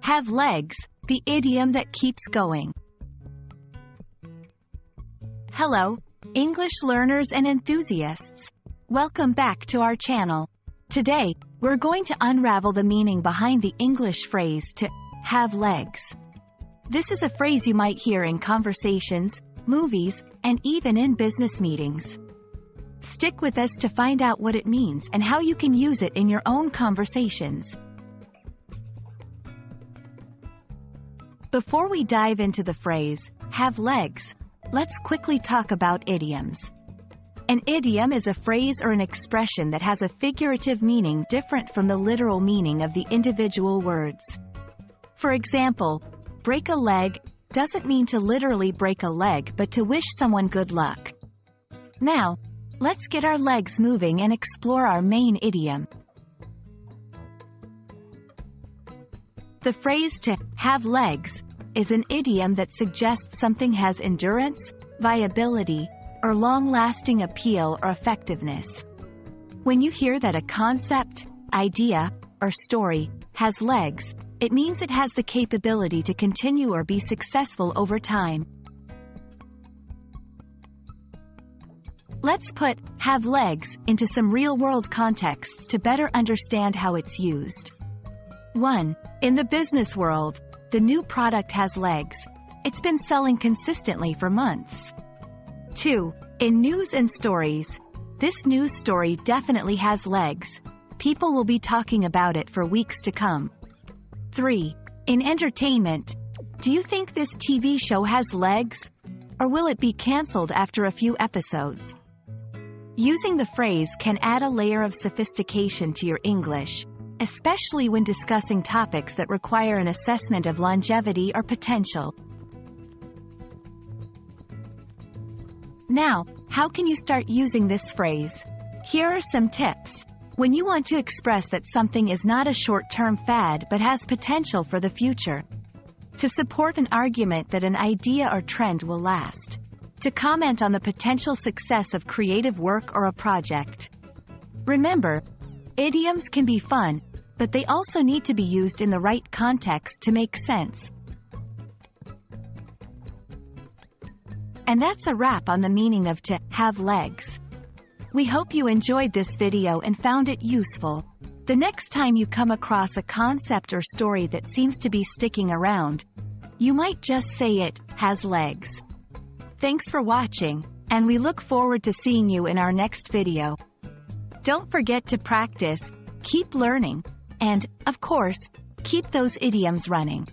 Have legs, the idiom that keeps going. Hello, English learners and enthusiasts. Welcome back to our channel. Today, we're going to unravel the meaning behind the English phrase to have legs. This is a phrase you might hear in conversations, movies, and even in business meetings. Stick with us to find out what it means and how you can use it in your own conversations. Before we dive into the phrase, have legs, let's quickly talk about idioms. An idiom is a phrase or an expression that has a figurative meaning different from the literal meaning of the individual words. For example, break a leg doesn't mean to literally break a leg but to wish someone good luck. Now, let's get our legs moving and explore our main idiom. The phrase to have legs is an idiom that suggests something has endurance, viability, or long-lasting appeal or effectiveness. When you hear that a concept, idea, or story has legs, it means it has the capability to continue or be successful over time. Let's put have legs into some real-world contexts to better understand how it's used. 1. In the business world, the new product has legs. It's been selling consistently for months. 2. In news and stories, this news story definitely has legs. People will be talking about it for weeks to come. 3. In entertainment, do you think this TV show has legs? Or will it be cancelled after a few episodes? Using the phrase can add a layer of sophistication to your English, especially when discussing topics that require an assessment of longevity or potential. Now, how can you start using this phrase? Here are some tips. When you want to express that something is not a short-term fad but has potential for the future. To support an argument that an idea or trend will last. To comment on the potential success of creative work or a project. Remember, idioms can be fun, but they also need to be used in the right context to make sense. And that's a wrap on the meaning of to have legs. We hope you enjoyed this video and found it useful. The next time you come across a concept or story that seems to be sticking around, you might just say it has legs. Thanks for watching, and we look forward to seeing you in our next video. Don't forget to practice, keep learning, and, of course, keep those idioms running.